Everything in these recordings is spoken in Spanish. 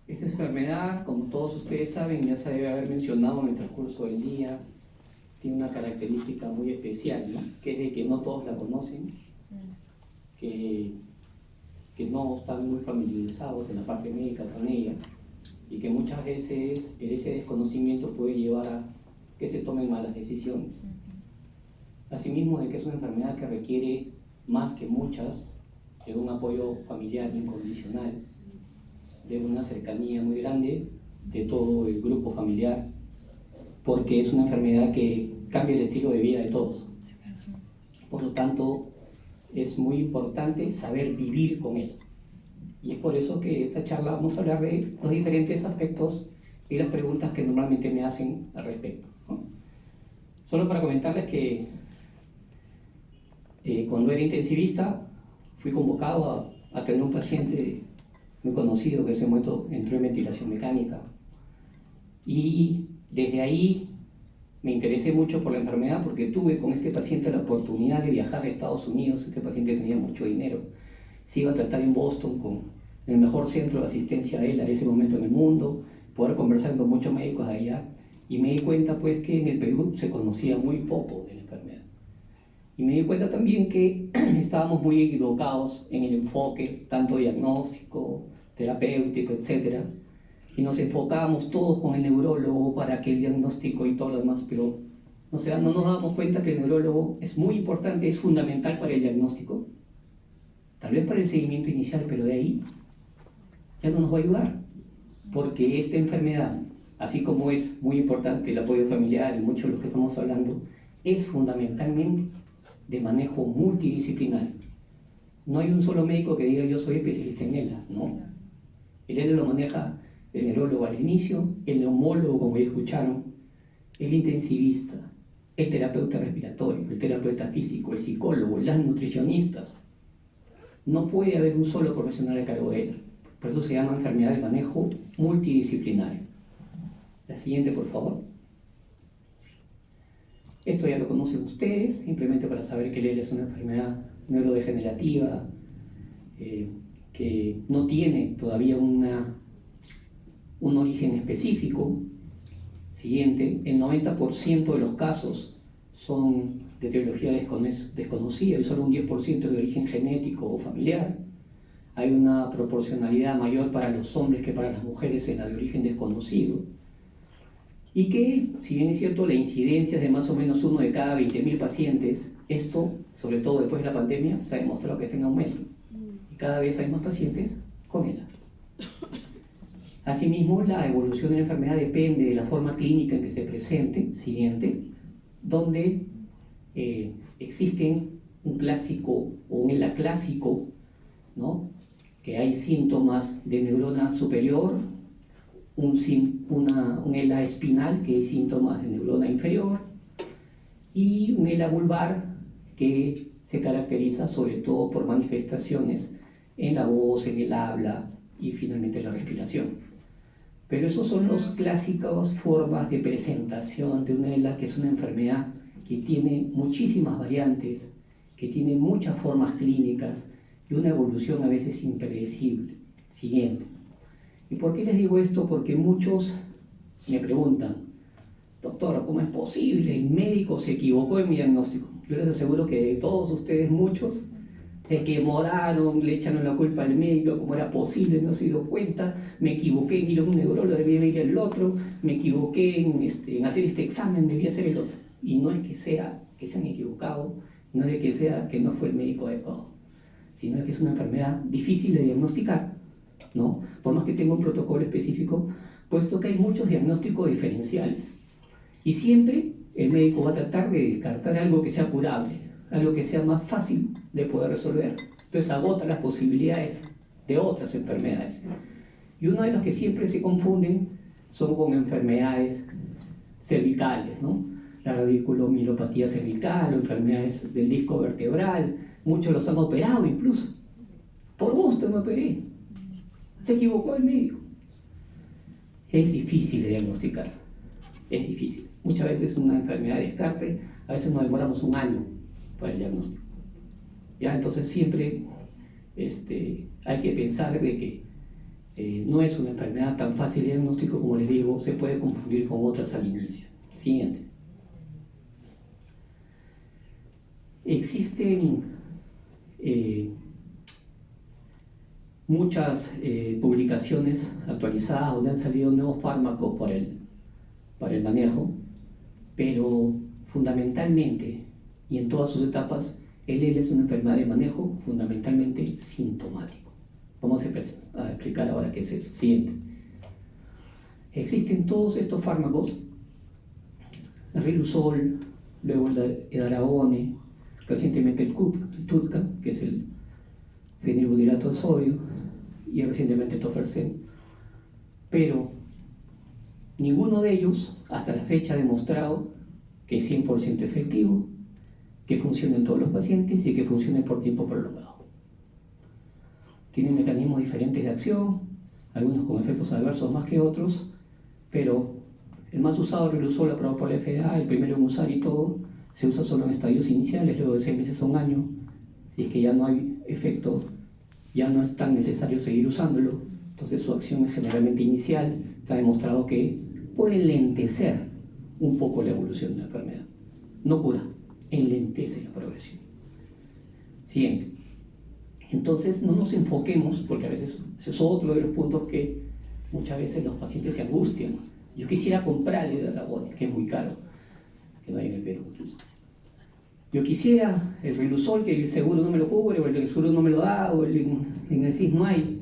Esta enfermedad, como todos ustedes saben, ya se debe haber mencionado en el transcurso del día, tiene una característica muy especial, ¿no? Que es de que no todos la conocen, que, que no están muy familiarizados en la parte médica con ella y que muchas veces ese desconocimiento puede llevar a que se tomen malas decisiones. Asimismo, de que es una enfermedad que requiere más que muchas de un apoyo familiar incondicional, de una cercanía muy grande de todo el grupo familiar, porque es una enfermedad que cambia el estilo de vida de todos. Por lo tanto, es muy importante saber vivir con él. Y es por eso que esta charla vamos a hablar de los diferentes aspectos y las preguntas que normalmente me hacen al respecto, ¿no? Solo para comentarles que cuando era intensivista fui convocado a tener un paciente muy conocido que en ese momento entró en ventilación mecánica. Y desde ahí me interesé mucho por la enfermedad porque tuve con este paciente la oportunidad de viajar a Estados Unidos. Este paciente tenía mucho dinero. Se iba a tratar en Boston con el mejor centro de asistencia de él a ese momento en el mundo, poder conversar con muchos médicos de allá. Y me di cuenta pues que en el Perú se conocía muy poco de la enfermedad. Y me di cuenta también que estábamos muy equivocados en el enfoque, tanto diagnóstico, terapéutico, etc. Y nos enfocábamos todos con el neurólogo para que el diagnóstico y todo lo demás, pero no nos dábamos cuenta que el neurólogo es muy importante, es fundamental para el diagnóstico, tal vez para el seguimiento inicial, pero de ahí ya no nos va a ayudar, porque esta enfermedad, así como es muy importante el apoyo familiar y mucho de lo que estamos hablando, es fundamentalmente de manejo multidisciplinario. No hay un solo médico que diga yo soy especialista en ELA, no. El ELA lo maneja el neurólogo al inicio, el neumólogo, como ya escucharon, el intensivista, el terapeuta respiratorio, el terapeuta físico, el psicólogo, las nutricionistas. No puede haber un solo profesional a cargo de ELA. Por eso se llama enfermedad de manejo multidisciplinario. La siguiente, por favor. Esto ya lo conocen ustedes, simplemente para saber que el ELA es una enfermedad neurodegenerativa que no tiene todavía un origen específico. Siguiente, el 90% de los casos son de etiología desconocida y solo un 10% es de origen genético o familiar. Hay una proporcionalidad mayor para los hombres que para las mujeres en la de origen desconocido. Y que, si bien es cierto, la incidencia es de más o menos 1 de cada 20.000 pacientes, esto, sobre todo después de la pandemia, se ha demostrado que está en aumento. Y cada vez hay más pacientes con ELA. Asimismo, la evolución de la enfermedad depende de la forma clínica en que se presente, siguiente, donde existen un clásico o un ELA clásico, ¿no? Que hay síntomas de neurona superior, un ELA espinal que hay síntomas de neurona inferior y un ELA vulvar que se caracteriza sobre todo por manifestaciones en la voz, en el habla y finalmente la respiración. Pero esos son las clásicas formas de presentación de una ELA, que es una enfermedad que tiene muchísimas variantes, que tiene muchas formas clínicas y una evolución a veces impredecible. Siguiente. ¿Y por qué les digo esto? Porque muchos me preguntan, doctor, ¿cómo es posible? El médico se equivocó en mi diagnóstico. Yo les aseguro que de todos ustedes, muchos se equivocaron, le echaron la culpa al médico, cómo era posible, no se dio cuenta, me equivoqué en ir a un neurólogo, debía ir al otro, me equivoqué en hacer este examen, debía hacer el otro. Y no es que sea que se han equivocado, no es que sea que no fue el médico adecuado, sino que es una enfermedad difícil de diagnosticar, ¿no? Por más que tenga un protocolo específico, puesto que hay muchos diagnósticos diferenciales. Y siempre el médico va a tratar de descartar algo que sea curable, algo que sea más fácil de poder resolver. Entonces agota las posibilidades de otras enfermedades. Y una de las que siempre se confunden son con enfermedades cervicales, ¿no? La radiculomielopatía cervical o enfermedades del disco vertebral. Muchos los han operado incluso. Por gusto me operé. Se equivocó el médico. Es difícil de diagnosticar. Es difícil. Muchas veces es una enfermedad de descarte, a veces nos demoramos un año para el diagnóstico. ¿Ya? Entonces siempre hay que pensar de que No es una enfermedad tan fácil de diagnóstico como les digo, se puede confundir con otras al inicio. Siguiente. Existen muchas publicaciones actualizadas donde han salido nuevos fármacos para el manejo, pero fundamentalmente y en todas sus etapas, el ELA es una enfermedad de manejo fundamentalmente sintomático. Vamos a explicar ahora qué es eso. Siguiente. Existen todos estos fármacos, Riluzol, luego el edarabone, recientemente el TUDCA, que es el fenilbutirato de sodio, y recientemente el tofersen. Pero ninguno de ellos hasta la fecha ha demostrado que es 100% efectivo, que funcione en todos los pacientes y que funcione por tiempo prolongado. Tienen mecanismos diferentes de acción, algunos con efectos adversos más que otros, pero el más usado, Riluzol, aprobado por la FDA, el primero en usar y todo, se usa solo en estadios iniciales, luego de 6 meses a un año. Si es que ya no hay efecto, ya no es tan necesario seguir usándolo, entonces su acción es generalmente inicial. Está demostrado que puede enlentecer un poco la evolución de la enfermedad. No cura, enlentece la progresión. Siguiente. Entonces no nos enfoquemos, porque a veces ese es otro de los puntos que muchas veces los pacientes se angustian. Yo quisiera comprar el edarabone, que es muy caro, que no hay en el Perú incluso. Yo quisiera el Riluzol, que el seguro no me lo cubre, o el seguro no me lo da, o en el CIS no hay,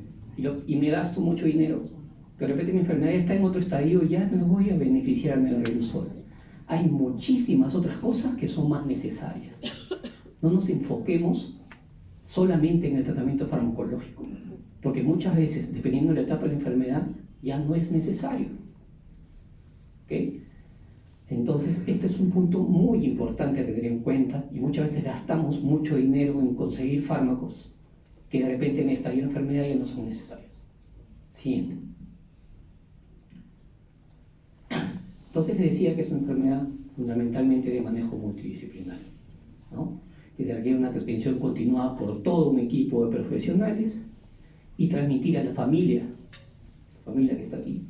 y me gasto mucho dinero. Pero de repente mi enfermedad está en otro estadio y ya no voy a beneficiarme del Riluzol. Hay muchísimas otras cosas que son más necesarias. No nos enfoquemos solamente en el tratamiento farmacológico, porque muchas veces, dependiendo de la etapa de la enfermedad, ya no es necesario. ¿Okay? Entonces, este es un punto muy importante a tener en cuenta, y muchas veces gastamos mucho dinero en conseguir fármacos que de repente en esta enfermedad ya no son necesarios. Siguiente. Entonces les decía que es una enfermedad fundamentalmente de manejo multidisciplinario, ¿no? Que se requiere una atención continuada por todo un equipo de profesionales y transmitir a la familia que está aquí,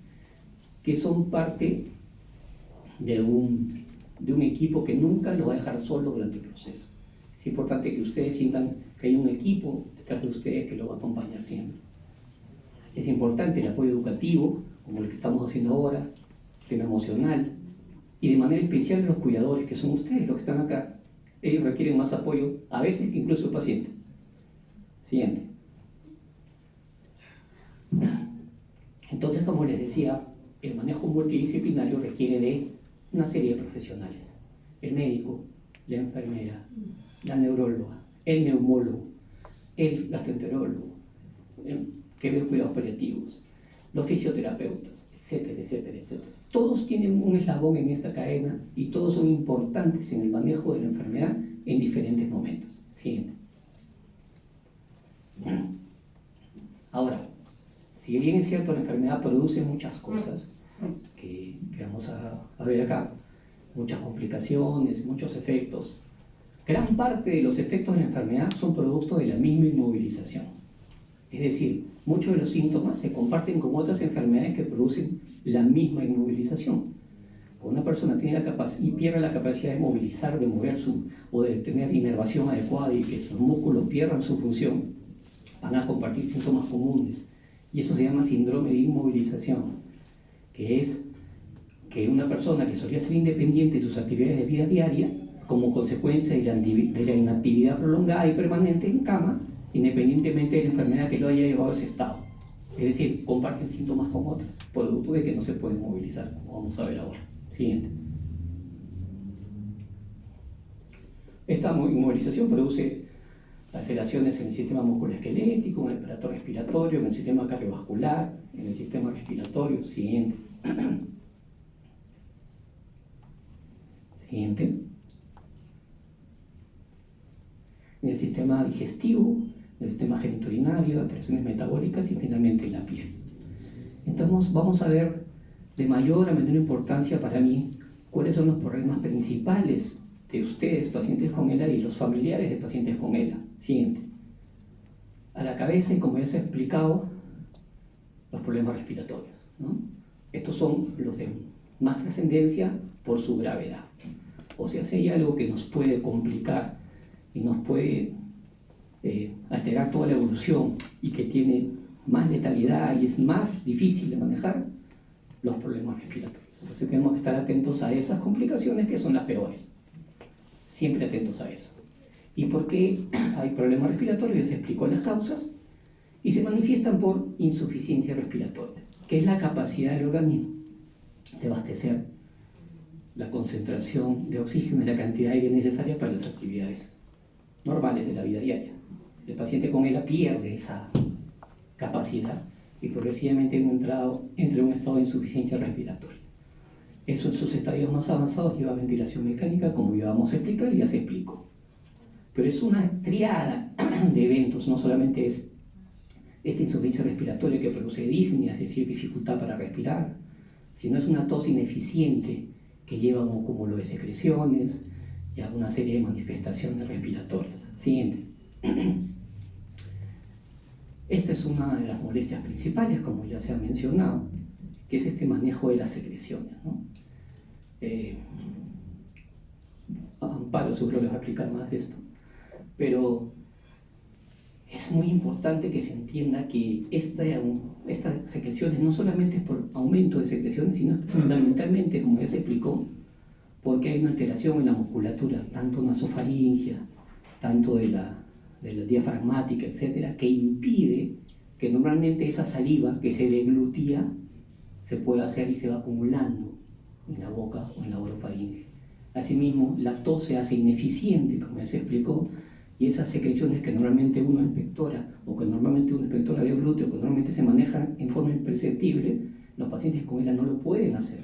que son parte de un equipo que nunca lo va a dejar solo durante el proceso. Es importante que ustedes sientan que hay un equipo detrás de ustedes que lo va a acompañar siempre. Es importante el apoyo educativo, como el que estamos haciendo ahora, el tema emocional, y de manera especial los cuidadores, que son ustedes los que están acá. Ellos requieren más apoyo, a veces que incluso el paciente. Siguiente. Entonces, como les decía, el manejo multidisciplinario requiere de una serie de profesionales. El médico, la enfermera, la neuróloga, el neumólogo, el gastroenterólogo, que ve cuidados paliativos, los fisioterapeutas, etcétera, etcétera, etcétera. Todos tienen un eslabón en esta cadena y todos son importantes en el manejo de la enfermedad en diferentes momentos. Siguiente. Ahora, si bien es cierto la enfermedad produce muchas cosas que vamos a ver acá, muchas complicaciones, muchos efectos, gran parte de los efectos de la enfermedad son producto de la misma inmovilización. Es decir, muchos de los síntomas se comparten con otras enfermedades que producen la misma inmovilización. Cuando una persona tiene y pierde la capacidad de movilizar, de mover o de tener inervación adecuada y que sus músculos pierdan su función, van a compartir síntomas comunes. Y eso se llama síndrome de inmovilización, que es que una persona que solía ser independiente de sus actividades de vida diaria, como consecuencia de la inactividad prolongada y permanente en cama, independientemente de la enfermedad que lo haya llevado a ese estado. Es decir, comparten síntomas con otros, producto de que no se pueden movilizar, como vamos a ver ahora. Siguiente. Esta inmovilización produce alteraciones en el sistema musculoesquelético, en el aparato respiratorio, en el sistema cardiovascular, en el sistema respiratorio. Siguiente. Siguiente. En el sistema digestivo, en el sistema genitourinario, alteraciones metabólicas y finalmente en la piel. Entonces vamos a ver de mayor a menor importancia para mí cuáles son los problemas principales de ustedes, pacientes con ELA, y los familiares de pacientes con ELA. Siguiente. A la cabeza, y como ya se ha explicado, los problemas respiratorios, ¿no? Estos son los de más trascendencia por su gravedad. O sea, si hay algo que nos puede complicar y nos puede alterar toda la evolución y que tiene más letalidad y es más difícil de manejar, los problemas respiratorios. Entonces tenemos que estar atentos a esas complicaciones que son las peores. Siempre atentos a eso. ¿Y por qué hay problemas respiratorios? Se explicó las causas y se manifiestan por insuficiencia respiratoria, que es la capacidad del organismo de abastecer la concentración de oxígeno y la cantidad de aire necesaria para las actividades normales de la vida diaria. El paciente con ELA pierde esa capacidad y progresivamente entra en un estado de insuficiencia respiratoria. Eso en sus estadios más avanzados lleva ventilación mecánica, como ya vamos a explicar y ya se explicó. Pero es una triada de eventos, no solamente es esta insuficiencia respiratoria que produce disnea, es decir, dificultad para respirar, sino es una tos ineficiente que lleva a un cúmulo de secreciones y a una serie de manifestaciones respiratorias. Siguiente. Esta es una de las molestias principales, como ya se ha mencionado, que es este manejo de las secreciones, ¿no? Amparo seguro les va a explicar más de esto, pero es muy importante que se entienda que estas secreciones no solamente es por aumento de secreciones, sino fundamentalmente, como ya se explicó, porque hay una alteración en la musculatura, tanto nasofaringia, tanto de la diafragmática, etcétera, que impide que normalmente esa saliva que se deglutía se pueda hacer y se va acumulando en la boca o en la orofaringe. Asimismo, la tos se hace ineficiente, como ya se explicó, y esas secreciones que normalmente uno inspectora o que normalmente uno inspectora de glúteo, que normalmente se manejan en forma imperceptible, los pacientes con ELA no lo pueden hacer.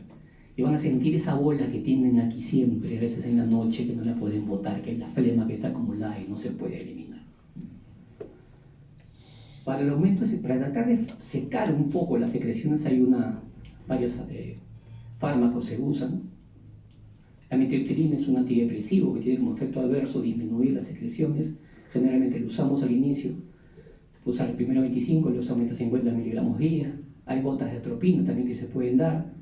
Y van a sentir esa bola que tienen aquí siempre, a veces en la noche, que no la pueden botar, que es la flema que está acumulada y no se puede eliminar. Para el aumento, para tratar de secar un poco las secreciones, hay varios fármacos que se usan. La amitriptilina es un antidepresivo que tiene como efecto adverso disminuir las secreciones. Generalmente lo usamos al inicio. Se puede usar el primero 25, lo usamos a 50 miligramos día. Hay gotas de atropina también que se pueden dar.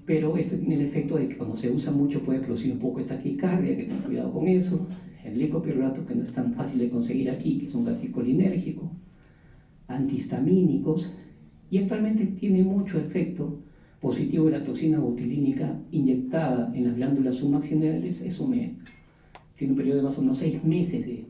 Pero esto tiene el efecto de que cuando se usa mucho puede producir un poco de taquicardia, hay que tener cuidado con eso. El glicopiruvato, que no es tan fácil de conseguir aquí, que es un anticolinérgico. Antihistamínicos, y actualmente tiene mucho efecto positivo de la toxina botulinínica inyectada en las glándulas submaxilarias. Eso tiene un periodo de más o menos 6 meses de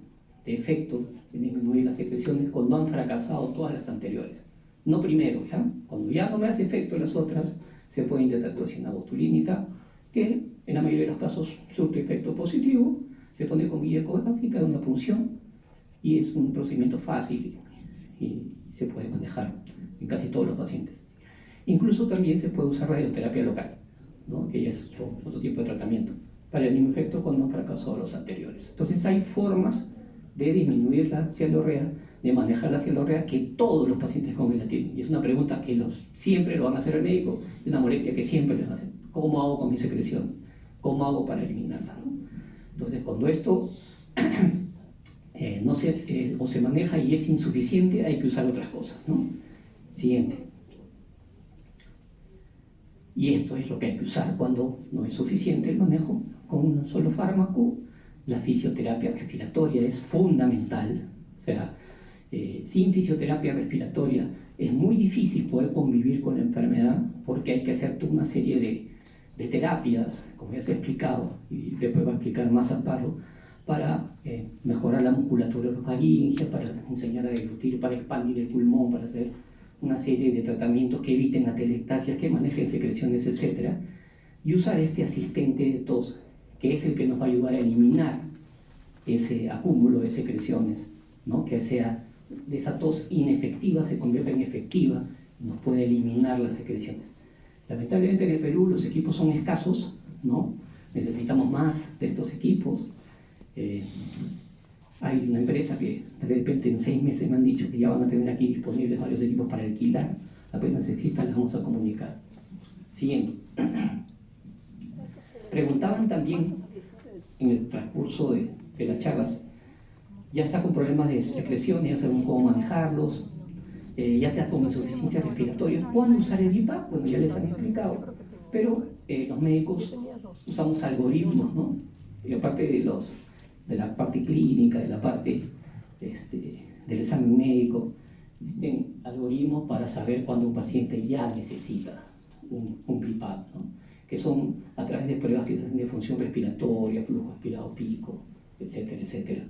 efecto en disminuir las secreciones cuando han fracasado todas las anteriores. No primero, ¿ya? Cuando ya no me hace efecto las otras, se puede inyectar toxina botulínica, que en la mayoría de los casos surte efecto positivo, se pone con guía ecográfica de una punción y es un procedimiento fácil y se puede manejar en casi todos los pacientes. Incluso también se puede usar radioterapia local, ¿no? Que ya es otro tipo de tratamiento, para el mismo efecto cuando han fracasado los anteriores. Entonces hay formas de disminuir la cialorrea, de manejar la cialorrea que todos los pacientes con ELA tienen. Y es una pregunta que siempre lo van a hacer al médico, y una molestia que siempre le van a hacer. ¿Cómo hago con mi secreción? ¿Cómo hago para eliminarla, ¿no? Entonces cuando esto o se maneja y es insuficiente, hay que usar otras cosas, ¿no? Siguiente. Y esto es lo que hay que usar cuando no es suficiente el manejo con un solo fármaco. La fisioterapia respiratoria es fundamental. O sea, sin fisioterapia respiratoria es muy difícil poder convivir con la enfermedad porque hay que hacer toda una serie de terapias, como ya se ha explicado, y después va a explicar más Amparo, para mejorar la musculatura orofaringia, para enseñar a deglutir, para expandir el pulmón, para hacer una serie de tratamientos que eviten atelectasias, que manejen secreciones, etc. Y usar este asistente de tos, que es el que nos va a ayudar a eliminar ese acúmulo de secreciones, ¿no? Que sea de esa tos inefectiva se convierta en efectiva y nos puede eliminar las secreciones. Lamentablemente en el Perú los equipos son escasos, ¿no? Necesitamos más de estos equipos. Hay una empresa que de repente en 6 meses me han dicho que ya van a tener aquí disponibles varios equipos para alquilar. Apenas existan, las vamos a comunicar. Siguiendo. Preguntaban también en el transcurso de las charlas, ya está con problemas de secreciones, ya saben cómo manejarlos. ya está con insuficiencia respiratoria. ¿Cuándo usar el BiPAP? Bueno, ya les han explicado, pero los médicos usamos algoritmos, ¿no? Y aparte de la parte clínica, de la parte del examen médico, existen algoritmos para saber cuándo un paciente ya necesita un BiPAP, ¿no? Que son a través de pruebas que se hacen de función respiratoria, flujo expirado pico, etcétera, etcétera.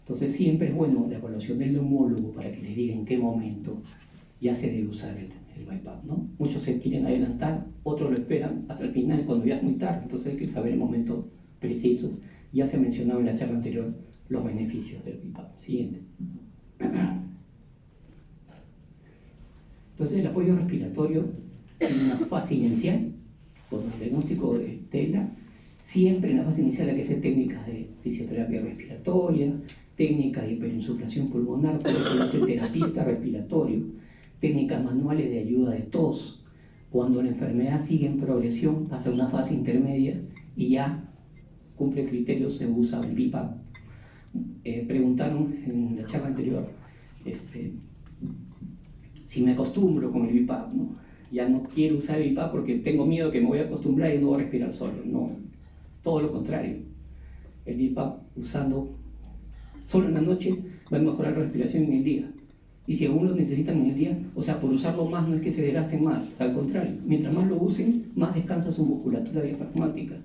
Entonces siempre es bueno la evaluación del neumólogo para que les diga en qué momento ya se debe usar el BiPAP, ¿no? Muchos se quieren adelantar, otros lo esperan hasta el final cuando ya es muy tarde, entonces hay que saber el momento preciso. Ya se mencionaba en la charla anterior los beneficios del BiPAP. Siguiente. Entonces el apoyo respiratorio tiene una fase inicial, con el diagnóstico de TELA, siempre en la fase inicial hay que hacer técnicas de fisioterapia respiratoria, técnicas de hiperinsuflación pulmonar, por eso lo hace el terapista respiratorio, técnicas manuales de ayuda de tos. Cuando la enfermedad sigue en progresión, pasa a una fase intermedia y ya cumple criterios, se usa el BiPAP. Preguntaron en la charla anterior si me acostumbro con el BiPAP, ¿no? Ya no quiero usar el BiPAP porque tengo miedo que me voy a acostumbrar y no voy a respirar solo. No, todo lo contrario. El BiPAP usando solo en la noche va a mejorar la respiración en el día. Y si aún lo necesitan en el día, o sea, por usarlo más no es que se desgasten más, al contrario, mientras más lo usen, más descansa su musculatura diafragmática.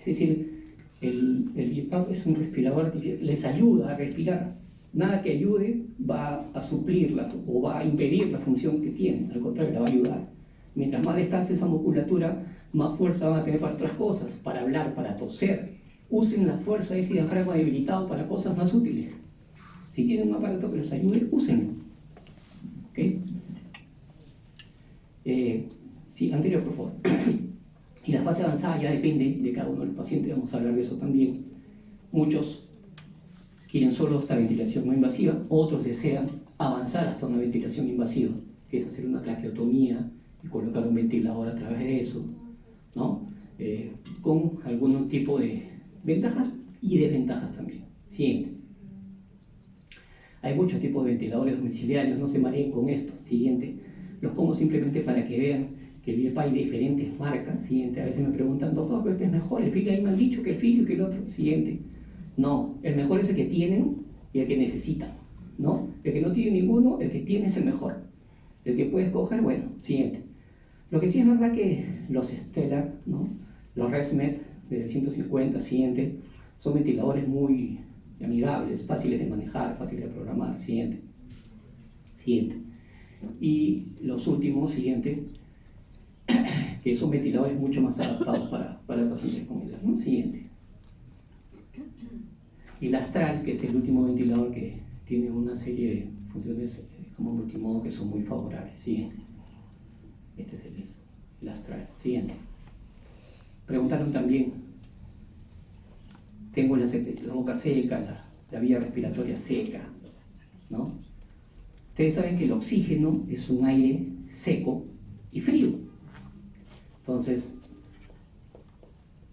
Es decir, el BiPAP es un respirador que les ayuda a respirar. Nada que ayude va a suplirla o va a impedir la función que tiene, al contrario, la va a ayudar. Mientras más descanse esa musculatura, más fuerza van a tener para otras cosas, para hablar, para toser. Usen la fuerza de ese diafragma debilitado para cosas más útiles. Si tienen un aparato que les ayude, úsenlo. ¿Ok? Sí, anterior, por favor. Y la fase avanzada ya depende de cada uno de los pacientes, vamos a hablar de eso también. Muchos quieren solo esta ventilación no invasiva, otros desean avanzar hasta una ventilación invasiva, que es hacer una traqueotomía y colocar un ventilador a través de eso, ¿no? Con algún tipo de ventajas y desventajas también. Siguiente. Hay muchos tipos de ventiladores domiciliarios, no se mareen con esto. Siguiente. Los pongo simplemente para que vean que el BiPAP hay diferentes marcas. Siguiente. A veces me preguntan, doctor, pero este es mejor, el Philips hay mal dicho que el Philips y que el otro. Siguiente. No, el mejor es el que tienen y el que necesitan, ¿no? El que no tiene ninguno, el que tiene es el mejor. El que puedes coger, bueno, siguiente. Lo que sí es verdad que los Stellar, ¿no? Los ResMed del 150, siguiente, son ventiladores muy amigables, fáciles de manejar, fáciles de programar, siguiente. Siguiente. Y los últimos, siguiente, que son ventiladores mucho más adaptados para pacientes con ELA, ¿no? Siguiente. Y el Astral, que es el último ventilador que tiene una serie de funciones como multimodo que son muy favorables. Siguiente. Este es el Astral. Siguiente. Preguntaron también, tengo la boca seca, la vía respiratoria seca, ¿no? Ustedes saben que el oxígeno es un aire seco y frío. Entonces,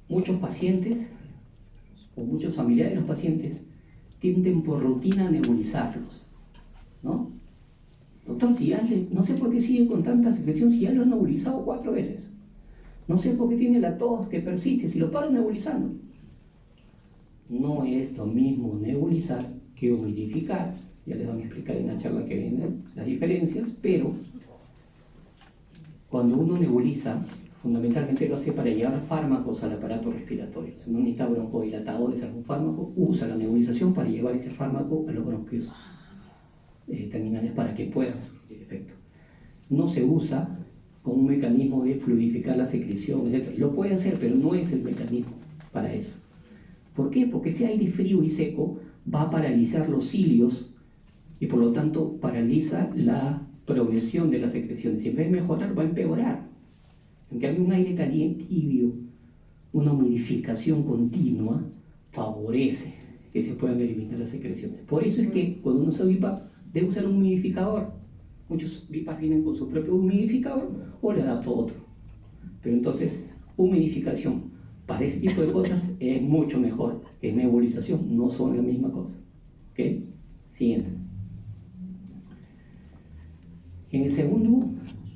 muchos pacientes o muchos familiares de los pacientes tienden por rutina a nebulizarlos, ¿no? Doctor, si ya no sé por qué sigue con tanta secreción, si ya lo he nebulizado 4 veces. No sé por qué tiene la tos que persiste, si lo paro nebulizando. No es lo mismo nebulizar que humidificar. Ya les van a explicar en la charla que viene las diferencias, pero cuando uno nebuliza, fundamentalmente lo hace para llevar fármacos al aparato respiratorio. Si uno necesita broncodilatadores, algún fármaco, usa la nebulización para llevar ese fármaco a los bronquios terminales para que puedan surtir efecto. No se usa con un mecanismo de fluidificar la secreción, etc. Lo puede hacer, pero no es el mecanismo para eso. ¿Por qué? Porque ese aire frío y seco va a paralizar los cilios y por lo tanto paraliza la progresión de las secreciones. Si en vez de mejorar, va a empeorar. En cambio, un aire caliente, tibio, una humidificación continua, favorece que se puedan eliminar las secreciones. Por eso es que cuando uno usa BiPAP, debe usar un humidificador. Muchos BiPAP vienen con su propio humidificador o le adapto otro. Pero entonces, humidificación para ese tipo de cosas es mucho mejor que nebulización. No son la misma cosa. ¿Ok? Siguiente. En el segundo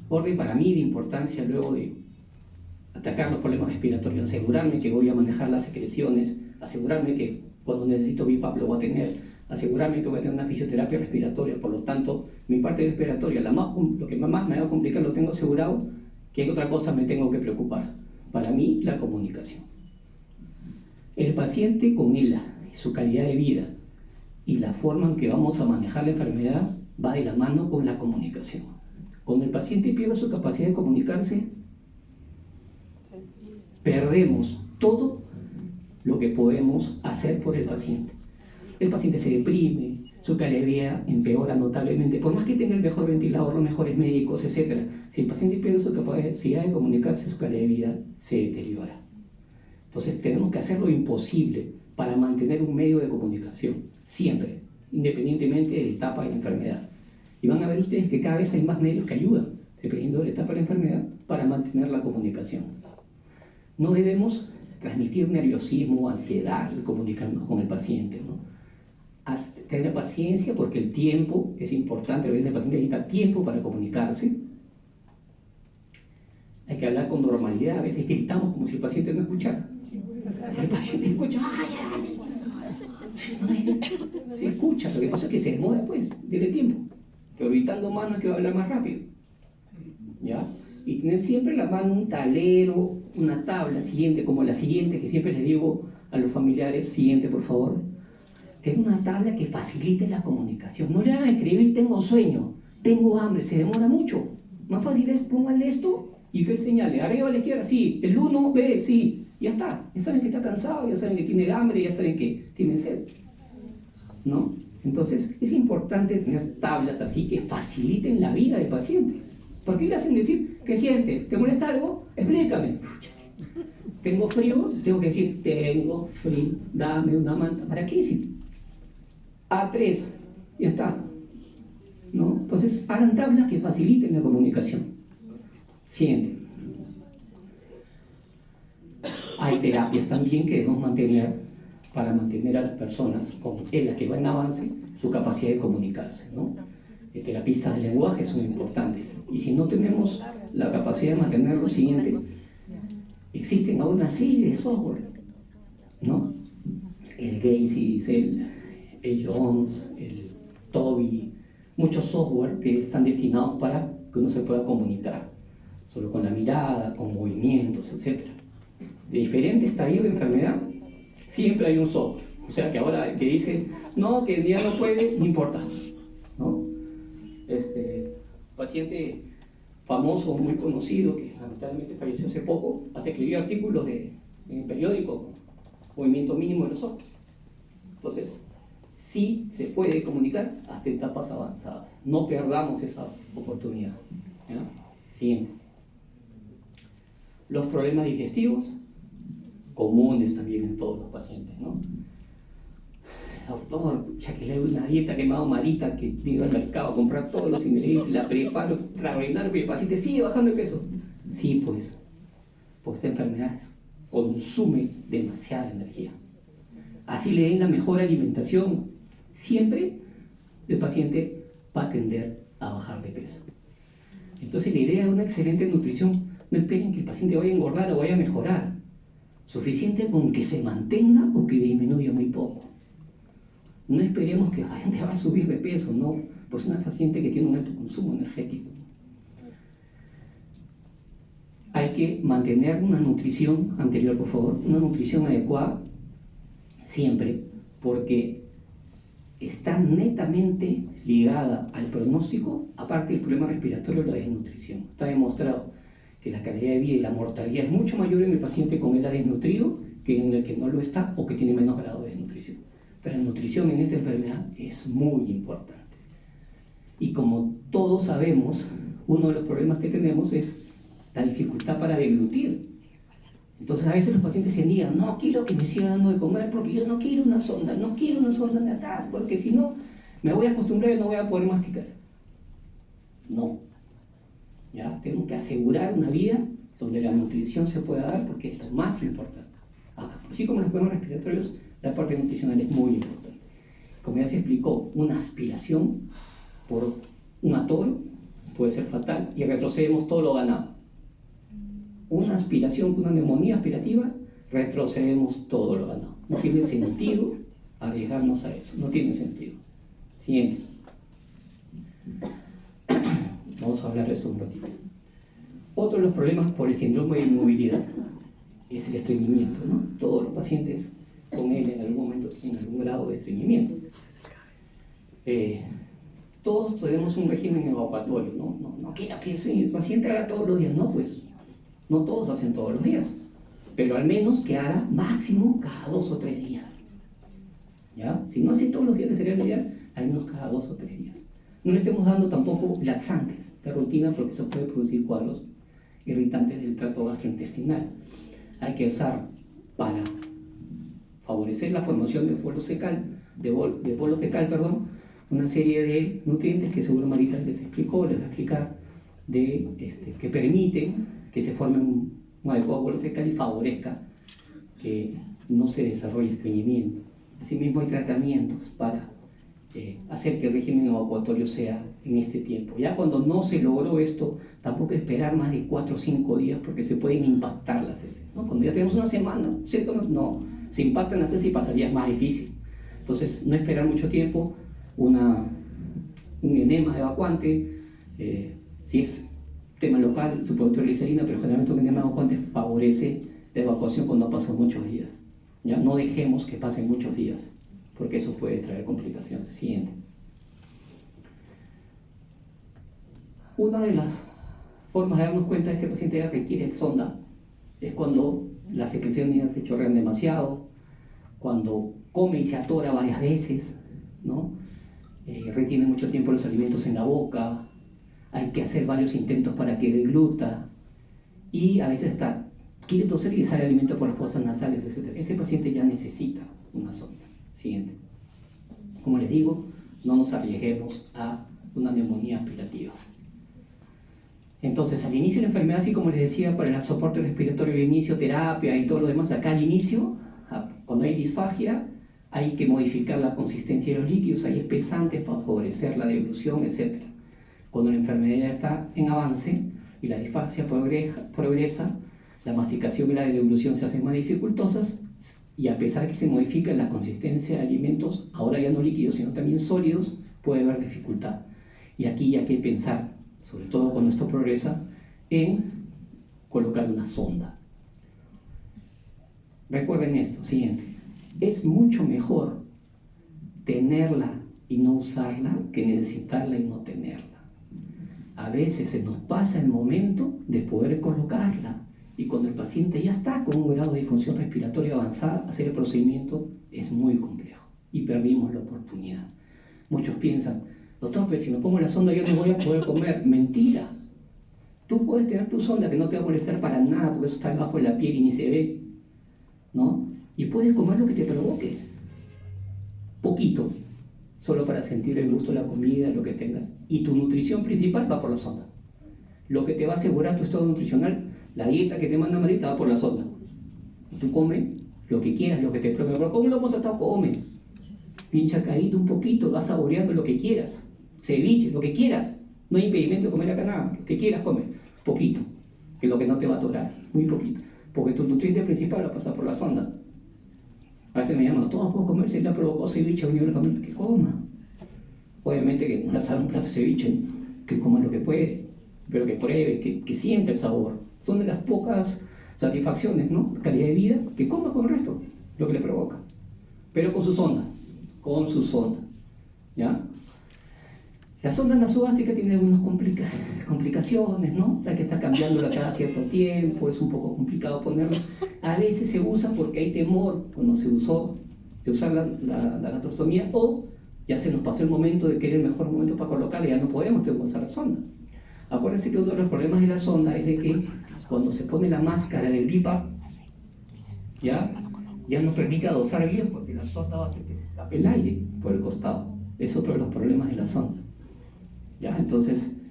orden para mí de importancia, luego de atacar los problemas respiratorios, asegurarme que voy a manejar las secreciones, asegurarme que cuando necesito BiPAP lo voy a tener, asegurarme que voy a tener una fisioterapia respiratoria, por lo tanto, mi parte respiratoria, lo que más me va a complicar lo tengo asegurado, ¿qué otra cosa me tengo que preocupar? Para mí, la comunicación. El paciente con su calidad de vida y la forma en que vamos a manejar la enfermedad va de la mano con la comunicación. Cuando el paciente pierde su capacidad de comunicarse, perdemos todo lo que podemos hacer por el paciente. El paciente se deprime, su calidad de vida empeora notablemente, por más que tenga el mejor ventilador, los mejores médicos, etc. Si el paciente pierde su capacidad de comunicarse, su calidad de vida se deteriora. Entonces tenemos que hacer lo imposible para mantener un medio de comunicación, siempre, independientemente de la etapa de la enfermedad. Y van a ver ustedes que cada vez hay más medios que ayudan, dependiendo de la etapa de la enfermedad, para mantener la comunicación. No debemos transmitir nerviosismo o ansiedad al comunicarnos con el paciente, ¿no? Tener paciencia porque el tiempo es importante, a veces el paciente necesita tiempo para comunicarse. Hay que hablar con normalidad, a veces gritamos como si el paciente no escuchara. El paciente escucha, se escucha, lo que pasa es que se demora, pues, dele tiempo. Pero gritando más no es que va a hablar más rápido, ¿ya? Y tener siempre en la mano un tablero, una tabla siguiente, como la siguiente, que siempre les digo a los familiares, siguiente por favor. Tener una tabla que facilite la comunicación. No le hagan escribir, tengo sueño, tengo hambre, se demora mucho. Más fácil es, pónganle esto y que él señale, arriba a la izquierda, sí, el 1, B, sí, ya está. Ya saben que está cansado, ya saben que tiene hambre, ya saben que tiene sed, ¿no? Entonces, es importante tener tablas así que faciliten la vida del paciente. ¿Por qué le hacen decir, qué siente? ¿Te molesta algo? Explícame. ¿Tengo frío? Tengo que decir, tengo frío, dame una manta. ¿Para qué decir? A3, ya está, ¿no? Entonces, hagan tablas que faciliten la comunicación. Siguiente. Hay terapias también que debemos mantener para mantener a las personas en las que va en avance su capacidad de comunicarse, ¿no? Terapistas de lenguaje son importantes. Y si no tenemos la capacidad de mantener lo siguiente, existen aún una serie de software, ¿no? El Gacy, el Jones, el Toby, muchos software que están destinados para que uno se pueda comunicar, solo con la mirada, con movimientos, etc. De diferentes estadios de enfermedad, siempre hay un software. O sea que ahora que dice, no, que ya no puede, no importa, ¿no? Paciente famoso, muy conocido, que lamentablemente falleció hace poco, hasta escribió artículos en el periódico, movimiento mínimo de los ojos. Entonces, sí se puede comunicar hasta etapas avanzadas. No perdamos esa oportunidad, ¿ya? Siguiente. Los problemas digestivos, comunes también en todos los pacientes, ¿no? Doctor, ya que le doy una dieta que me ha dado malita, que digo al mercado a comprar todos los ingredientes, la preparo extraordinario, y el paciente sigue bajando de peso. Sí, pues, porque esta enfermedad consume demasiada energía. Así le den la mejor alimentación, siempre el paciente va a tender a bajar de peso. Entonces la idea de una excelente nutrición, no esperen que el paciente vaya a engordar o vaya a mejorar. Suficiente con que se mantenga o que disminuya muy poco. No esperemos que va a subir de peso, no, pues es una paciente que tiene un alto consumo energético. Hay que mantener una nutrición anterior, por favor, una nutrición adecuada siempre, porque está netamente ligada al pronóstico, aparte del problema respiratorio, la desnutrición. Está demostrado que la calidad de vida y la mortalidad es mucho mayor en el paciente con el desnutrido que en el que no lo está o que tiene menos grado de desnutrición. Pero la nutrición en esta enfermedad es muy importante. Y como todos sabemos, uno de los problemas que tenemos es la dificultad para deglutir. Entonces a veces los pacientes se niegan, no quiero que me siga dando de comer porque yo no quiero una sonda de acá, porque si no me voy a acostumbrar y no voy a poder masticar. No. ¿Ya? Tenemos que asegurar una vida donde la nutrición se pueda dar porque es lo más importante. Así como los problemas respiratorios, la parte nutricional es muy importante. Como ya se explicó, una aspiración por un atoro puede ser fatal y retrocedemos todo lo ganado. Una aspiración, una neumonía aspirativa, retrocedemos todo lo ganado. No tiene sentido arriesgarnos a eso, no tiene sentido. Siguiente. Vamos a hablar de eso un ratito. Otro de los problemas por el síndrome de inmovilidad es el estreñimiento, ¿no? Todos los pacientes con él en algún momento tienen algún grado de estreñimiento. Todos tenemos un régimen evacuatorio, no quiero que el paciente haga todos los días, no, pues no todos hacen todos los días, pero al menos que haga máximo cada 2 o 3 días. ¿Ya? Si no hace todos los días sería lo ideal, al menos cada 2 o 3 días. No le estemos dando tampoco laxantes de rutina porque eso puede producir cuadros irritantes del tracto gastrointestinal. Hay que usar para favorecer la formación de bolo fecal, una serie de nutrientes que seguro Marita les explicó, les va a explicar, que permiten que se forme un adecuado bolo fecal y favorezca que no se desarrolle estreñimiento. Asimismo hay tratamientos para hacer que el régimen evacuatorio sea en este tiempo. Ya cuando no se logró esto, tampoco esperar más de 4 o 5 días porque se pueden impactar las heces, ¿no? Cuando ya tenemos una semana, ¿cierto? No, se impactan las heces y pasaría más difícil. Entonces, no esperar mucho tiempo, un enema evacuante, si es tema local, suproglicerina, pero generalmente un enema evacuante favorece la evacuación cuando pasan muchos días. ¿Ya? No dejemos que pasen muchos días, porque eso puede traer complicaciones. Siguiente. Una de las formas de darnos cuenta de que este paciente ya requiere sonda es cuando las secreciones ya se chorrean demasiado, cuando come y se atora varias veces, ¿no? Retiene mucho tiempo los alimentos en la boca, hay que hacer varios intentos para que degluta y a veces quiere toser y le sale alimento por las fosas nasales, etc. Ese paciente ya necesita una sonda. Siguiente. Como les digo, no nos arriesguemos a una neumonía aspirativa. Entonces, al inicio de la enfermedad, así como les decía, para el soporte respiratorio de inicio, terapia y todo lo demás, acá al inicio, cuando hay disfagia, hay que modificar la consistencia de los líquidos, hay espesantes para favorecer la deglución, etc. Cuando la enfermedad ya está en avance y la disfagia progresa, la masticación y la deglución se hacen más dificultosas y a pesar de que se modifica la consistencia de alimentos, ahora ya no líquidos, sino también sólidos, puede haber dificultad. Y aquí hay que pensar, sobre todo cuando esto progresa, en colocar una sonda. Recuerden esto, siguiente. Es mucho mejor tenerla y no usarla que necesitarla y no tenerla. A veces se nos pasa el momento de poder colocarla y cuando el paciente ya está con un grado de disfunción respiratoria avanzada, hacer el procedimiento es muy complejo y perdimos la oportunidad. Muchos piensan, doctor, pero si me pongo la sonda yo no voy a poder comer. Mentira. Tú puedes tener tu sonda que no te va a molestar para nada porque eso está debajo de la piel y ni se ve, ¿no? Y puedes comer lo que te provoque. Poquito, solo para sentir el gusto de la comida, lo que tengas. Y tu nutrición principal va por la sonda. Lo que te va a asegurar tu estado nutricional, la dieta que te manda Marita va por la sonda. Tú comes lo que quieras, lo que te provoque. Pero ¿cómo lo hemos tratado? Come. Bien chacadito un poquito, vas saboreando lo que quieras. Ceviche, lo que quieras. No hay impedimento de comer acá nada. Lo que quieras, come. Poquito. Que es lo que no te va a atorar. Muy poquito. Porque tu nutriente principal va a pasar por la sonda. A veces me llaman, todos puedo comer, si le ha provocado ceviche, venir a la familia, que coma. Obviamente que no le sabe un plato de ceviche, que coma lo que puede, pero que pruebe, que sienta el sabor. Son de las pocas satisfacciones, ¿no? Calidad de vida, que coma con el resto, lo que le provoca. Pero con su sonda, ¿ya? La sonda nasogástrica tiene algunas complicaciones, ¿no? Hay que estar cambiándola cada cierto tiempo, es un poco complicado ponerla. A veces se usa porque hay temor cuando se usó de usar la gastrostomía o ya se nos pasó el momento de que era el mejor momento para colocarla y ya no podemos usar la sonda. Acuérdense que uno de los problemas de la sonda es de que cuando se pone la máscara del BiPAP, ya no permite dosar bien porque la sonda va a hacer que se escape el aire por el costado. Es otro de los problemas de la sonda. ¿Ya? Entonces,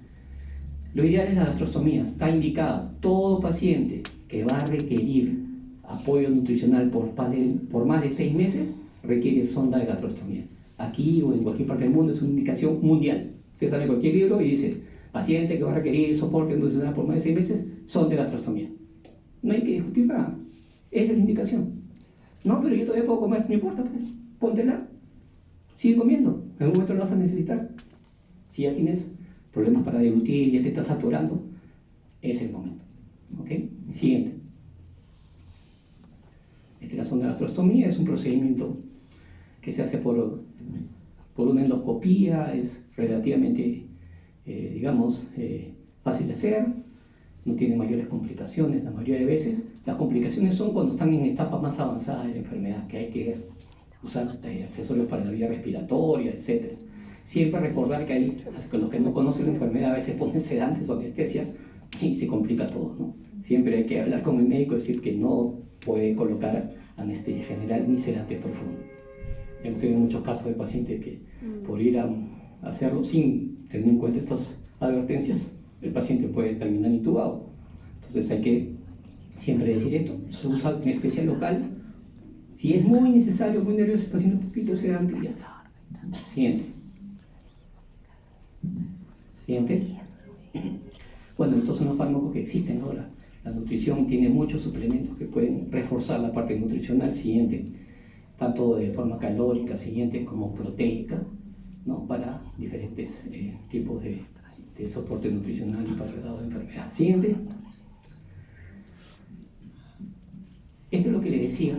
lo ideal es la gastrostomía. Está indicado, todo paciente que va a requerir apoyo nutricional por más de 6 meses requiere sonda de gastrostomía. Aquí o en cualquier parte del mundo es una indicación mundial. Usted sale cualquier libro y dice, paciente que va a requerir soporte nutricional por más de 6 meses son de gastrostomía. No hay que discutir nada. Esa es la indicación. No, pero yo todavía puedo comer, no importa, pues, póntela. Sigue comiendo, en algún momento lo vas a necesitar. Si ya tienes problemas para deglutir, ya te estás saturando, es el momento. ¿Ok? Siguiente. Esta es la sonda de gastrostomía, es un procedimiento que se hace por una endoscopía, es relativamente, fácil de hacer, no tiene mayores complicaciones la mayoría de veces. Las complicaciones son cuando están en etapas más avanzadas de la enfermedad, que hay que usar accesorios para la vía respiratoria, etc. Siempre recordar que hay, los que no conocen la enfermedad a veces ponen sedantes o anestesia y se complica todo, ¿no? Siempre hay que hablar con el médico y decir que no puede colocar anestesia general ni sedante profundo. Hemos tenido muchos casos de pacientes que por ir a hacerlo sin tener en cuenta estas advertencias, el paciente puede terminar intubado. Entonces hay que siempre decir esto, se usa anestesia local. Si es muy necesario, muy nervioso, el paciente un poquito sedante y ya está. Siguiente. Siguiente. Bueno, estos son los fármacos que existen ahora. La nutrición tiene muchos suplementos que pueden reforzar la parte nutricional. Siguiente. Tanto de forma calórica, siguiente, como proteica, ¿no? Para diferentes tipos de soporte nutricional y para el grado de enfermedad. Siguiente. Esto es lo que le decía,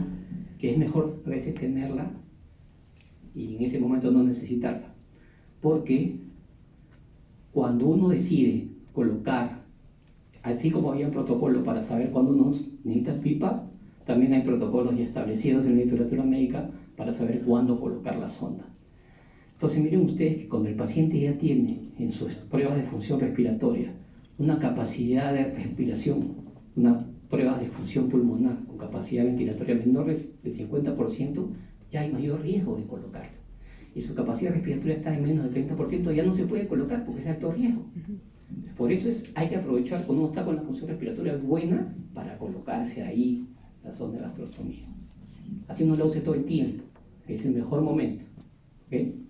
que es mejor a veces tenerla y en ese momento no necesitarla. Porque cuando uno decide colocar, así como había un protocolo para saber cuándo uno necesita PIPA, también hay protocolos ya establecidos en la literatura médica para saber cuándo colocar la sonda. Entonces miren ustedes que cuando el paciente ya tiene en sus pruebas de función respiratoria una capacidad de respiración, una prueba de función pulmonar con capacidad ventilatoria menor del 50%, ya hay mayor riesgo de colocarlo. Y su capacidad respiratoria está en menos del 30%, ya no se puede colocar porque es de alto riesgo. Por eso hay que aprovechar cuando uno está con la función respiratoria buena para colocarse ahí la sonda de gastrostomía. Así no la use todo el tiempo, es el mejor momento. ¿Okay?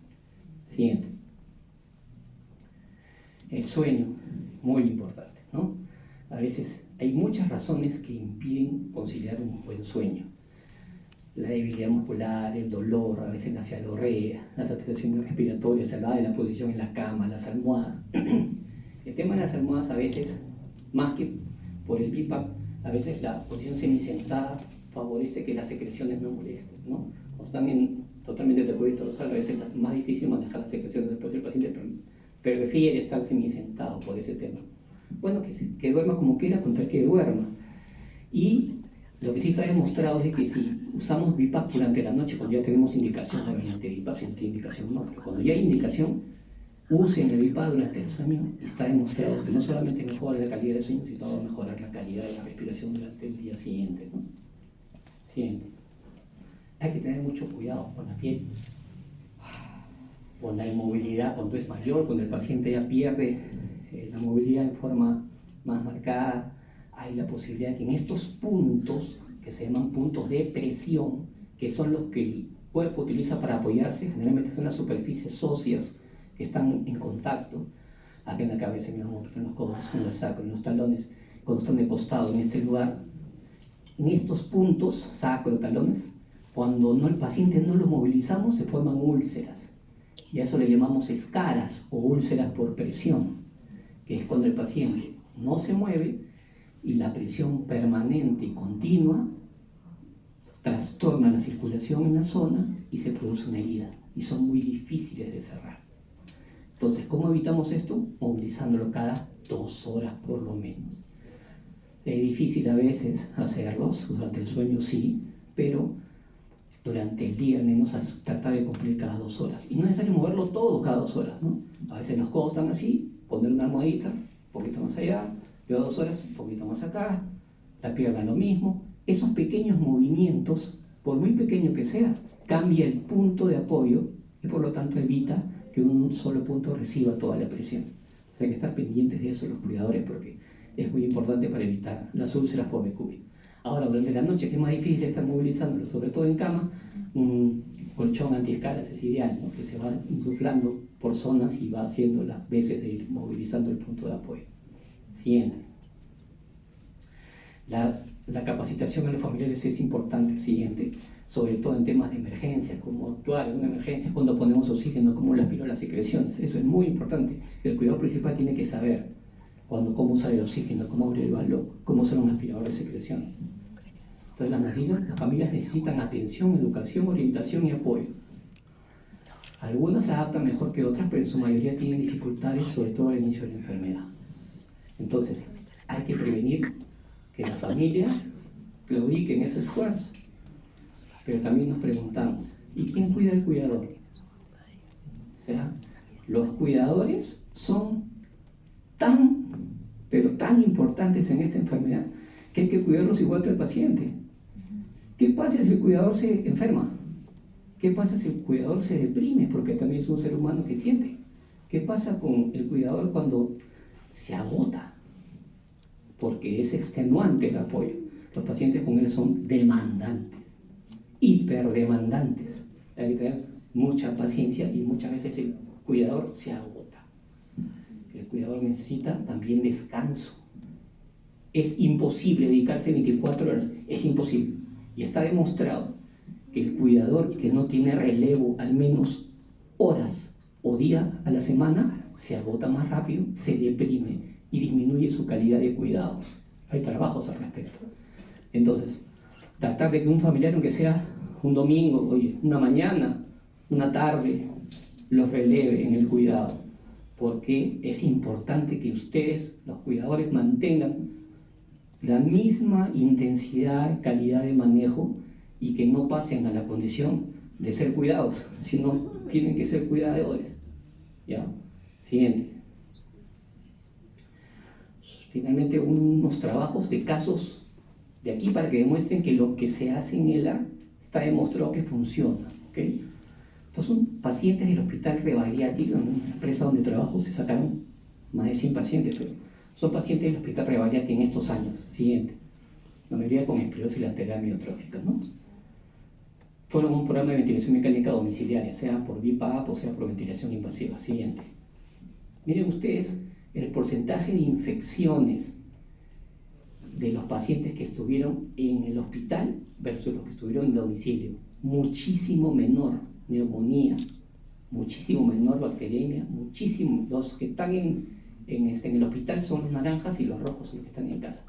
Siguiente. El sueño, muy importante, ¿no? A veces hay muchas razones que impiden conciliar un buen sueño. La debilidad muscular, el dolor, a veces la cialorrea, las alteraciones respiratorias, se hablaba de la posición en la cama, las almohadas. El tema de las almohadas a veces, más que por el BIPAP, a veces la posición semisentada favorece que las secreciones no molesten, ¿no? Cuando están totalmente de cuello dorsal, a veces es más difícil manejar las secreciones, después el paciente prefiere estar semisentado por ese tema. Bueno, que duerma como quiera, con tal que duerma. Y lo que sí está demostrado es que si usamos BIPAP durante la noche, cuando ya tenemos indicación, obviamente BIPAP si no tiene indicación no, pero cuando ya hay indicación, usen el BIPAP durante el sueño y está demostrado que no solamente mejora la calidad del sueño, sino va a mejorar la calidad de la respiración durante el día siguiente, ¿no? Siguiente. Hay que tener mucho cuidado con la piel, con la inmovilidad cuando es mayor, cuando el paciente ya pierde la movilidad en forma más marcada. Hay la posibilidad de que en estos puntos, que se llaman puntos de presión, que son los que el cuerpo utiliza para apoyarse, generalmente son las superficies óseas que están en contacto, aquí en la cabeza, en los codos, en los sacros, en los talones, cuando están de costado en este lugar. En estos puntos, sacro, talones, cuando el paciente no lo movilizamos, se forman úlceras. Y a eso le llamamos escaras o úlceras por presión, que es cuando el paciente no se mueve y la presión permanente y continua trastorna la circulación en la zona y se produce una herida. Y son muy difíciles de cerrar. Entonces, ¿cómo evitamos esto? Movilizándolo cada 2 horas por lo menos. Es difícil a veces hacerlos, durante el sueño sí, pero durante el día al menos tratar de cumplir cada 2 horas. Y no es necesario moverlo todo cada 2 horas, ¿no? A veces los codos están así, poner una almohadita, un poquito más allá, luego 2 horas, un poquito más acá, la pierna lo mismo. Esos pequeños movimientos, por muy pequeño que sea, cambia el punto de apoyo y por lo tanto evita que un solo punto reciba toda la presión. O sea, hay que estar pendientes de eso los cuidadores porque es muy importante para evitar las úlceras por decúbito. Ahora, durante la noche, que es más difícil estar movilizándolo, sobre todo en cama, un colchón antiescalas es ideal, ¿no? Que se va insuflando por zonas y va haciendo las veces de ir movilizando el punto de apoyo. Siguiente. La capacitación a los familiares es importante. Siguiente. Sobre todo en temas de emergencia, cómo actuar en una emergencia, cuando ponemos oxígeno, cómo le aspiro las secreciones. Eso es muy importante. El cuidador principal tiene que saber cómo usar el oxígeno, cómo abrir el balón, cómo usar un aspirador de secreciones. Entonces las familias necesitan atención, educación, orientación y apoyo. Algunas se adaptan mejor que otras, pero en su mayoría tienen dificultades, sobre todo al inicio de la enfermedad. Entonces, hay que prevenir que la familia claudique en ese esfuerzo. Pero también nos preguntamos, ¿y quién cuida al cuidador? O sea, los cuidadores son pero tan importantes en esta enfermedad que hay que cuidarlos igual que el paciente. ¿Qué pasa si el cuidador se enferma? ¿Qué pasa si el cuidador se deprime? Porque también es un ser humano que siente. ¿Qué pasa con el cuidador cuando se agota? Porque es extenuante el apoyo. Los pacientes con él son demandantes, hiperdemandantes. Hay que tener mucha paciencia y muchas veces el cuidador se agota. El cuidador necesita también descanso. Es imposible dedicarse 24 horas, es imposible. Y está demostrado que el cuidador que no tiene relevo al menos horas o días a la semana se agota más rápido, se deprime y disminuye su calidad de cuidado. Hay trabajos al respecto. Entonces, tratar de que un familiar, aunque sea un domingo, oye, una mañana, una tarde, los releve en el cuidado, porque es importante que ustedes, los cuidadores, mantengan la misma intensidad, calidad de manejo y que no pasen a la condición de ser cuidados, sino tienen que ser cuidadores. ¿Ya? Siguiente. Finalmente, unos trabajos de casos de aquí para que demuestren que lo que se hace en ELA está demostrado que funciona. ¿Okay? Estos son pacientes del Hospital Rebaliati, en una empresa donde trabajo, se sacaron más de 100 pacientes, pero son pacientes del Hospital Rebaliati en estos años. Siguiente. La mayoría con esclerosis lateral amiotrófica, ¿no? Fueron un programa de ventilación mecánica domiciliaria, sea por BiPAP o sea por ventilación invasiva. Siguiente. Miren ustedes el porcentaje de infecciones de los pacientes que estuvieron en el hospital versus los que estuvieron en el domicilio. Muchísimo menor neumonía, muchísimo menor bacteriemia, muchísimo. Los que están en el hospital son los naranjas y los rojos son los que están en casa.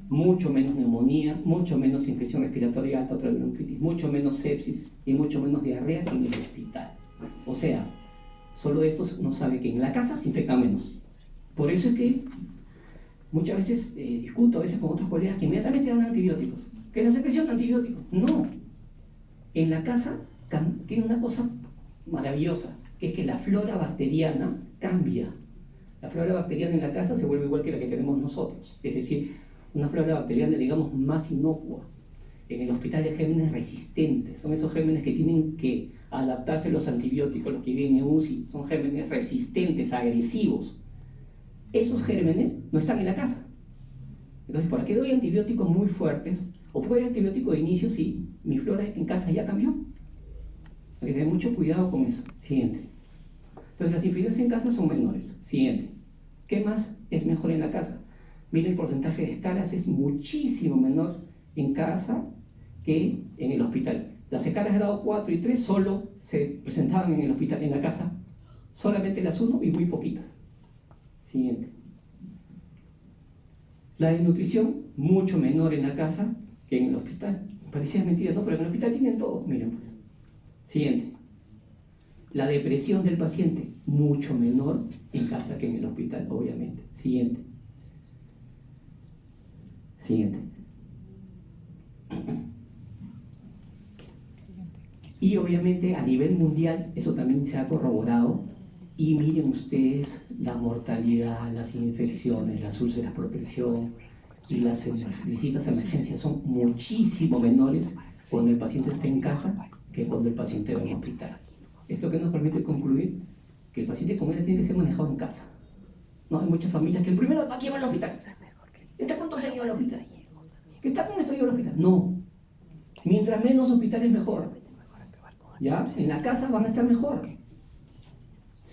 Mucho menos neumonía, mucho menos infección respiratoria alta, otra bronquitis, mucho menos sepsis y mucho menos diarrea que en el hospital. O sea, solo estos no sabe que en la casa se infecta menos. Por eso es que muchas veces discuto a veces con otros colegas que inmediatamente dan antibióticos. ¿Que la secreción de antibióticos? No. En la casa tiene una cosa maravillosa, que es que la flora bacteriana cambia. La flora bacteriana en la casa se vuelve igual que la que tenemos nosotros. Es decir, una flora bacteriana, digamos, más inocua. En el hospital hay gérmenes resistentes. Son esos gérmenes que tienen que adaptarse a los antibióticos, los que viven en UCI. Son gérmenes resistentes, agresivos. Esos gérmenes no están en la casa. Entonces, ¿para qué doy antibióticos muy fuertes? ¿O puedo dar antibiótico de inicio si mi flora en casa ya cambió? Hay que tener mucho cuidado con eso. Siguiente. Entonces, las infecciones en casa son menores. Siguiente. ¿Qué más es mejor en la casa? Miren, el porcentaje de escalas es muchísimo menor en casa que en el hospital. Las escalas grado 4 y 3 solo se presentaban en el hospital, en la casa. Solamente las 1 y muy poquitas. Siguiente. La desnutrición, mucho menor en la casa que en el hospital. Parecía mentira, no, pero en el hospital tienen todo. Miren pues. Siguiente. La depresión del paciente, mucho menor en casa que en el hospital, obviamente. Siguiente. Siguiente. Y obviamente a nivel mundial, eso también se ha corroborado. Y miren ustedes la mortalidad, las infecciones, las úlceras por presión y las visitas a emergencias son muchísimo menores cuando el paciente está en casa que cuando el paciente va al hospital. ¿Esto qué nos permite concluir? Que el paciente con él tiene que ser manejado en casa. No, hay muchas familias que el primero aquí va al hospital. ¿Está cuánto se lleva al hospital? ¿Que está con esto lleva al hospital? No. Mientras menos hospitales mejor. ¿Ya? En la casa van a estar mejor.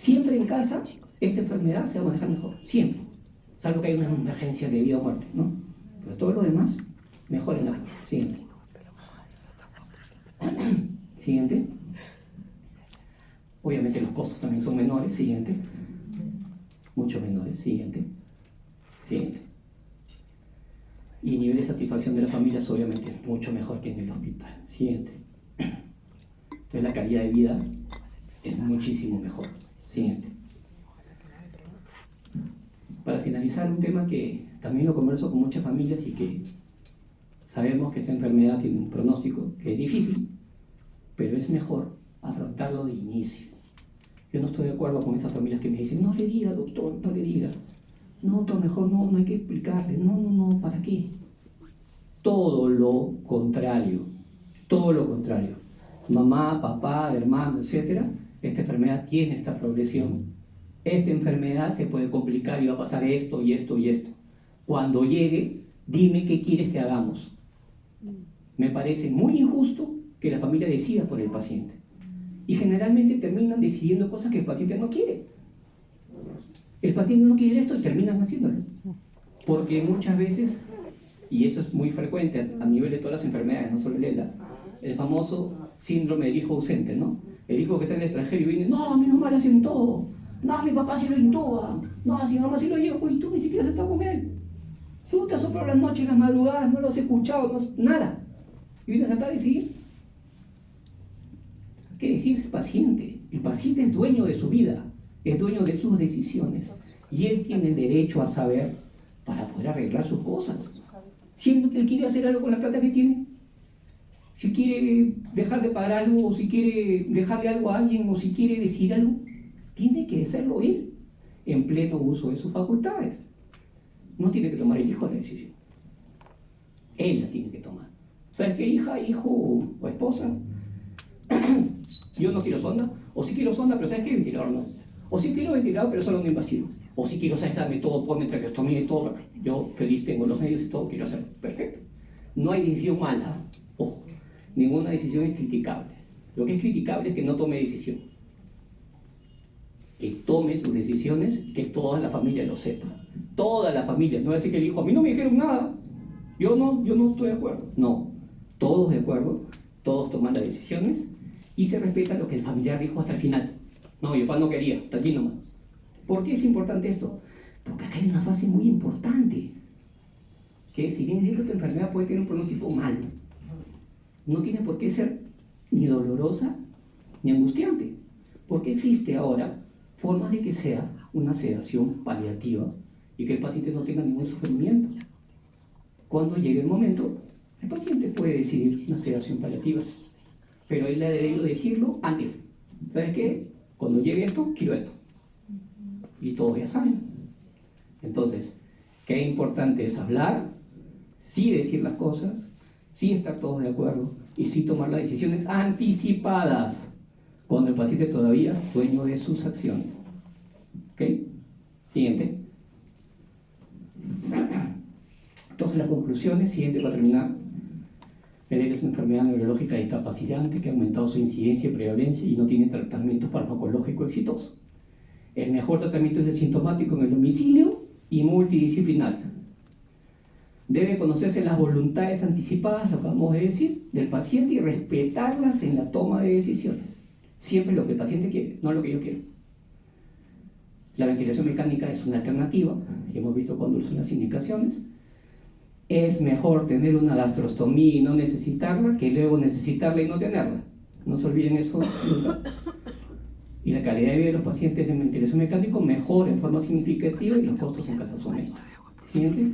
Siempre en casa, esta enfermedad se va a manejar mejor, siempre. Salvo que hay una emergencia de vida o muerte, ¿no? Pero todo lo demás, mejor en la casa. Siguiente. Siguiente. Obviamente los costos también son menores. Siguiente. Mucho menores. Siguiente. Siguiente. Y el nivel de satisfacción de las familias obviamente es mucho mejor que en el hospital. Siguiente. Entonces la calidad de vida es muchísimo mejor. Siguiente. Para finalizar, un tema que también lo converso con muchas familias y que sabemos que esta enfermedad tiene un pronóstico que es difícil, pero es mejor afrontarlo de inicio. Yo no estoy de acuerdo con esas familias que me dicen, no le diga, doctor, no le diga. No, doctor, mejor no hay que explicarle. No, ¿para qué? Todo lo contrario. Todo lo contrario. Mamá, papá, hermano, etc. Esta enfermedad tiene esta progresión. Esta enfermedad se puede complicar y va a pasar esto y esto y esto. Cuando llegue, dime qué quieres que hagamos. Me parece muy injusto que la familia decida por el paciente. Y generalmente terminan decidiendo cosas que el paciente no quiere. El paciente no quiere esto y terminan haciéndolo. Porque muchas veces, y eso es muy frecuente a nivel de todas las enfermedades, no solo el ELA, el famoso síndrome del hijo ausente, ¿no? El hijo que está en el extranjero y viene, no, a mi mamá le hacen todo. No, mi papá sí lo intuba. No, si mi mamá sí lo lleva, pues tú ni siquiera has estado con él. Tú te has soplado las noches, las madrugadas, no lo has escuchado, nada. Y vienes acá a decidir. ¿Qué decir el paciente? El paciente es dueño de su vida, es dueño de sus decisiones. Y él tiene el derecho a saber para poder arreglar sus cosas. Si él quiere hacer algo con la plata que tiene, si quiere dejar de pagar algo, o si quiere dejarle algo a alguien, o si quiere decir algo, tiene que hacerlo él, en pleno uso de sus facultades. No tiene que tomar el hijo la decisión. Él la tiene que tomar. ¿Sabes qué, hija, hijo o esposa? Yo no quiero sonda, o sí quiero sonda, pero ¿sabes qué? Ventilador no. O sí quiero ventilador, pero solo no invasivo. O sí quiero, ¿sabes? Darme todo, ponme traqueostomía y todo. Yo feliz tengo los medios y todo, quiero hacerlo. Perfecto. No hay decisión mala. Ojo, ninguna decisión es criticable. Lo que es criticable es que no tome decisión. Que tome sus decisiones y que toda la familia lo sepa. Toda la familia. No va a decir que el hijo, a mí no me dijeron nada. Yo no estoy de acuerdo. No, todos de acuerdo, todos toman las decisiones y se respeta lo que el familiar dijo hasta el final. No, mi papá no quería, hasta aquí nomás. ¿Por qué es importante esto? Porque acá hay una fase muy importante, que si bien es cierto, esta enfermedad puede tener un pronóstico malo, no tiene por qué ser ni dolorosa ni angustiante, porque existe ahora formas de que sea una sedación paliativa y que el paciente no tenga ningún sufrimiento. Cuando llegue el momento, el paciente puede decidir una sedación paliativa, pero él ha debido decirlo antes. ¿Sabes qué? Cuando llegue esto, quiero esto. Y todos ya saben. Entonces, qué importante es hablar, sí decir las cosas, sí estar todos de acuerdo y sí tomar las decisiones anticipadas cuando el paciente todavía es dueño de sus acciones. ¿Ok? Siguiente. Entonces, las conclusiones, siguiente para terminar. El ELA es una enfermedad neurológica discapacitante que ha aumentado su incidencia y prevalencia y no tiene tratamiento farmacológico exitoso. El mejor tratamiento es el sintomático en el domicilio y multidisciplinario. Debe conocerse las voluntades anticipadas, lo que acabamos de decir, del paciente y respetarlas en la toma de decisiones. Siempre lo que el paciente quiere, no lo que yo quiero. La ventilación mecánica es una alternativa, y hemos visto cuáles son las indicaciones. Es mejor tener una gastrostomía y no necesitarla que luego necesitarla y no tenerla. No se olviden eso nunca. Y la calidad de vida de los pacientes en ventilación mecánica mejora en forma significativa y los costos en casa son menores. Siguiente.